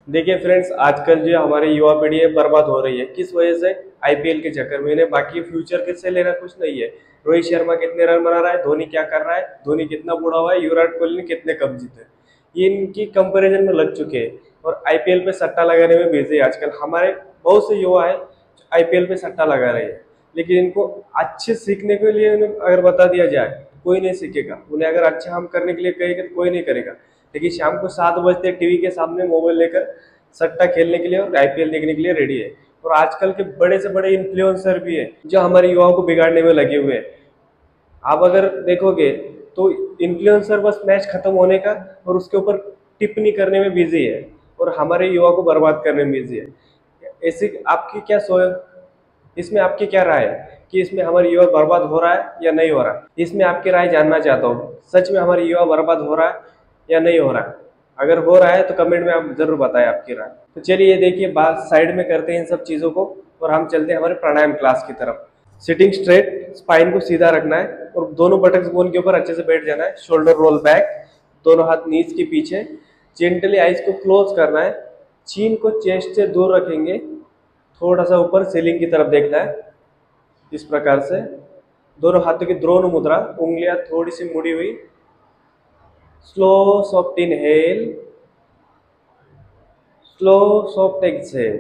देखिए फ्रेंड्स, आजकल जो हमारी युवा पीढ़ी है बर्बाद हो रही है। किस वजह से? आईपीएल के चक्कर में। इन्हें बाकी फ्यूचर किससे लेना कुछ नहीं है। रोहित शर्मा कितने रन बना रहा है, धोनी क्या कर रहा है, धोनी कितना बूढ़ा हुआ है, विराट कोहली ने कितने कप जीते, ये इनकी कंपैरिजन में लग चुके हैं और आईपीएल पे सट्टा लगाने में बिजी है। आजकल हमारे बहुत से युवा है आईपीएल पे सट्टा लगा रहे हैं, लेकिन इनको अच्छे सीखने के लिए उन्हें अगर बता दिया जाए तो कोई नहीं सीखेगा। उन्हें अगर अच्छा हम करने के लिए कहेंगे तो कोई नहीं करेगा। लेकिन शाम को 7 बजते टीवी के सामने मोबाइल लेकर सट्टा खेलने के लिए और आईपीएल देखने के लिए रेडी है। और आजकल के बड़े से बड़े इन्फ्लुएंसर भी है जो हमारे युवाओं को बिगाड़ने में लगे हुए हैं। आप अगर देखोगे तो इन्फ्लुएंसर बस मैच खत्म होने का और उसके ऊपर टिप्पणी करने में बिजी है और हमारे युवा को बर्बाद करने में बिजी है। ऐसी आपकी क्या इसमें आपकी क्या राय है कि इसमें हमारे युवा बर्बाद हो रहा है या नहीं हो रहा है? इसमें आपकी राय जानना चाहता हूँ। सच में हमारे युवा बर्बाद हो रहा है या नहीं हो रहा है? अगर हो रहा है तो कमेंट में आप जरूर बताएं आपकी राय। तो चलिए देखिए, बात साइड में करते हैं इन सब चीजों को और हम चलते हैं हमारे प्राणायाम क्लास की तरफ। सिटिंग स्ट्रेट, स्पाइन को सीधा रखना है और दोनों बटक्स बोन के ऊपर अच्छे से बैठ जाना है। शोल्डर रोल बैक, दोनों हाथ नीज के पीछे, जेंटली आइज को क्लोज करना है। चीन को चेस्ट से दूर रखेंगे, थोड़ा सा ऊपर सीलिंग की तरफ देखना है। इस प्रकार से दोनों हाथों की द्रोण मुद्रा, उंगलियां थोड़ी सी मुड़ी हुई। Slow soft inhale, slow soft exhale,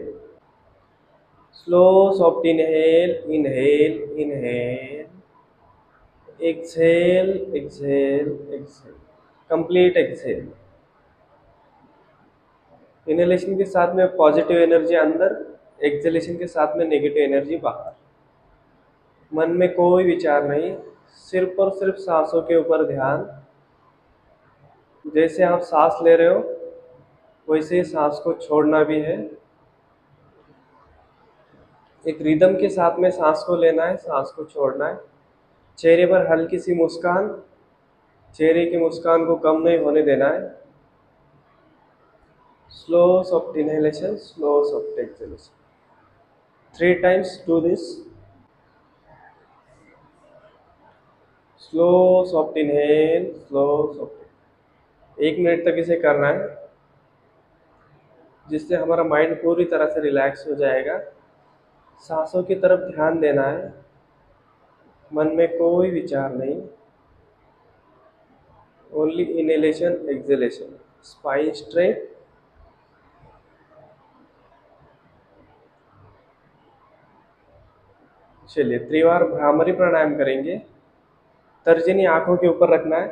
slow soft inhale, inhale inhale, exhale exhale exhale, complete exhale. Inhalation के साथ में पॉजिटिव एनर्जी अंदर, एक्सहेलेशन के साथ में नेगेटिव एनर्जी बाहर। मन में कोई विचार नहीं, सिर्फ और सिर्फ सांसों के ऊपर ध्यान। जैसे आप सांस ले रहे हो वैसे ही सांस को छोड़ना भी है। एक रिदम के साथ में सांस को लेना है, सांस को छोड़ना है। चेहरे पर हल्की सी मुस्कान, चेहरे की मुस्कान को कम नहीं होने देना है। Slow soft inhalation, slow soft exhalation. 3 times do this. Slow soft inhale, slow soft. 1 minute तक इसे करना है, जिससे हमारा माइंड पूरी तरह से रिलैक्स हो जाएगा। सांसों की तरफ ध्यान देना है, मन में कोई विचार नहीं, only inhalation exhalation. Spine straight. चलिए त्रिवार भ्रामरी प्राणायाम करेंगे। तर्जनी आंखों के ऊपर रखना है,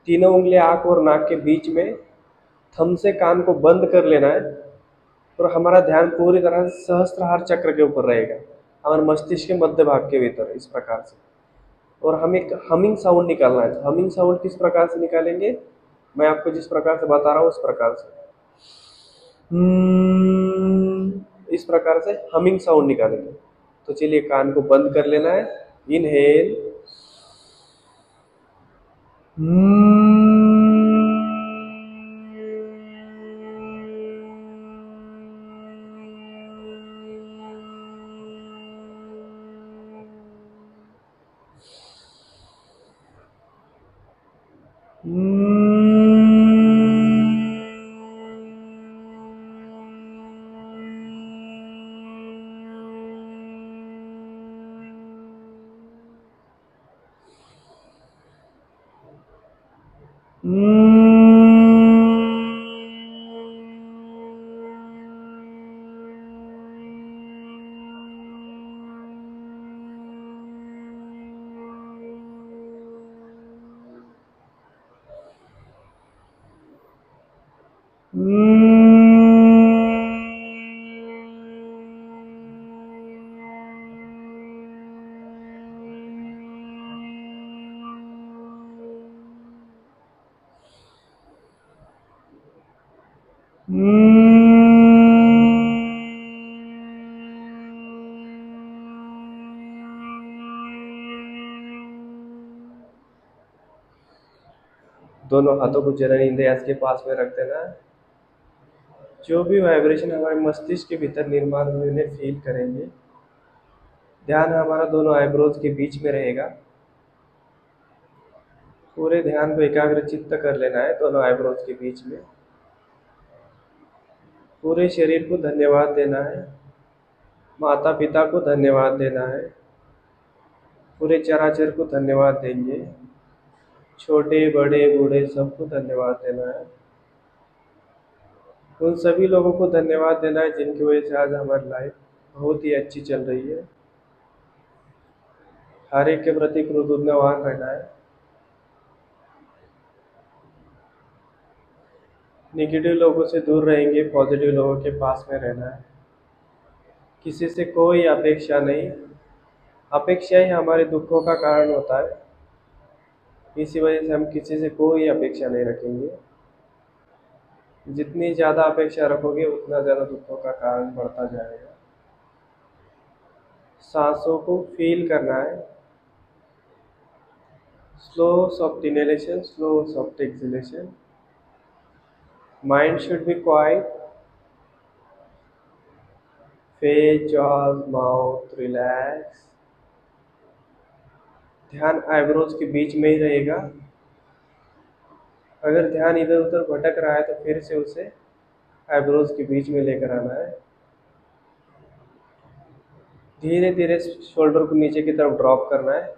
तीनों उंगलियां आंख और नाक के बीच में, थंब से कान को बंद कर लेना है और हमारा ध्यान पूरी तरह से सहस्त्रहार चक्र के ऊपर रहेगा, हमारे मस्तिष्क के मध्य भाग के भीतर। इस प्रकार से और हमें एक हमिंग साउंड निकालना है। तो हमिंग साउंड किस प्रकार से निकालेंगे, मैं आपको जिस प्रकार से बता रहा हूँ उस प्रकार से इस प्रकार से हमिंग साउंड निकालेंगे। तो चलिए कान को बंद कर लेना है। इनहेल, दोनों हाथों को जनन इंद्रियास के पास में रख देना है। जो भी वाइब्रेशन हमारे मस्तिष्क के भीतर निर्माण हुए उन्हें फील करेंगे। ध्यान हमारा दोनों आईब्रोज के बीच में रहेगा। पूरे ध्यान को एकाग्र चित्त कर लेना है दोनों आईब्रोज के बीच में। पूरे शरीर को धन्यवाद देना है। माता पिता को धन्यवाद देना है। पूरे चराचर को धन्यवाद देंगे। छोटे बड़े बूढ़े सबको धन्यवाद देना है। उन सभी लोगों को धन्यवाद देना है जिनकी वजह से आज हमारी लाइफ बहुत ही अच्छी चल रही है। हर एक के प्रति कृतज्ञवान रहना है। निगेटिव लोगों से दूर रहेंगे, पॉजिटिव लोगों के पास में रहना है। किसी से कोई अपेक्षा नहीं। अपेक्षा ही हमारे दुखों का कारण होता है। इसी वजह से हम किसी से कोई अपेक्षा नहीं रखेंगे। जितनी ज़्यादा अपेक्षा रखोगे उतना ज़्यादा दुखों का कारण बढ़ता जाएगा। सांसों को फील करना है। Slow soft inhalation, slow soft exhalation. Mind should be quite. Face, jaws, mouth relax. ध्यान आईब्रोज के बीच में ही रहेगा। अगर ध्यान इधर उधर भटक रहा है तो फिर से उसे आईब्रोज के बीच में लेकर आना है। धीरे धीरे शोल्डर को नीचे की तरफ ड्रॉप करना है।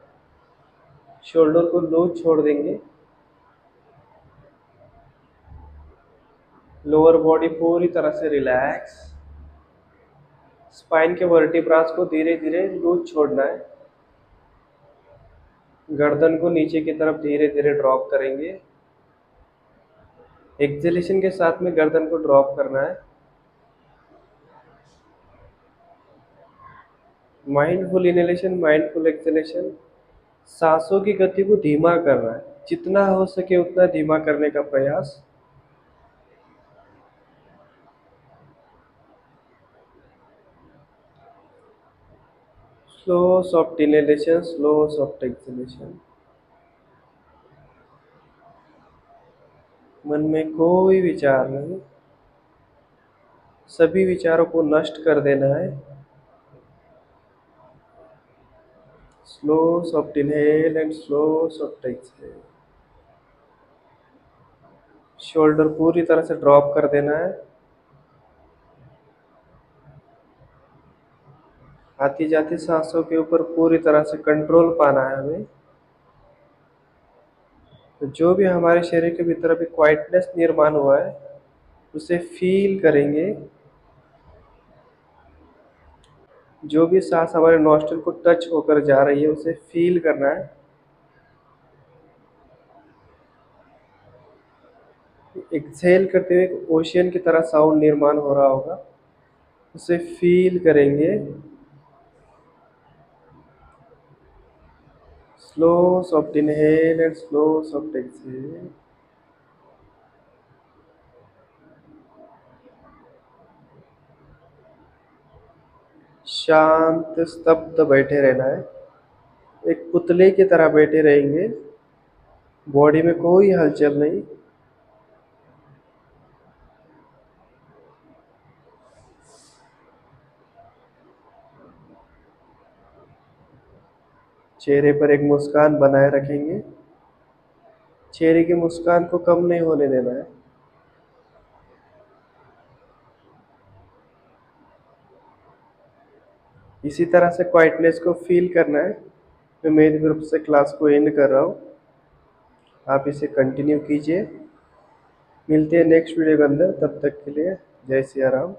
शोल्डर को लूज छोड़ देंगे। लोअर बॉडी पूरी तरह से रिलैक्स। स्पाइन के वर्टिब्रास को धीरे धीरे लूज छोड़ना है। गर्दन को नीचे की तरफ धीरे धीरे ड्रॉप करेंगे। एक्सहेलेशन के साथ में गर्दन को ड्रॉप करना है। Mindful inhalation, mindful exhalation. सांसों की गति को धीमा करना है। जितना हो सके उतना धीमा करने का प्रयास। Slow soft inhalation, slow soft exhalation. मन में कोई विचार नहीं। सभी विचारों को नष्ट कर देना है। Slow soft inhale and slow soft exhale. Shoulder पूरी तरह से ड्रॉप कर देना है। आती जाती सांसों के ऊपर पूरी तरह से कंट्रोल पाना है हमें। तो जो भी हमारे शरीर के भीतर अभी क्वाइटनेस निर्माण हुआ है उसे फील करेंगे। जो भी सांस हमारे नॉस्ट्रिल को टच होकर जा रही है उसे फील करना है। एक्सहेल करते हुए एक ओशियन की तरह साउंड निर्माण हो रहा होगा, उसे फील करेंगे। Slow soft inhale and slow soft exhale. शांत स्तब्ध बैठे रहना है। एक पुतले की तरह बैठे रहेंगे। बॉडी में कोई हलचल नहीं। चेहरे पर एक मुस्कान बनाए रखेंगे। चेहरे की मुस्कान को कम नहीं होने देना है। इसी तरह से क्वाइटनेस को फील करना है। मैं मेरी तरफ से क्लास को एंड कर रहा हूँ। आप इसे कंटिन्यू कीजिए। मिलते हैं नेक्स्ट वीडियो के अंदर। तब तक के लिए जय सिया राम।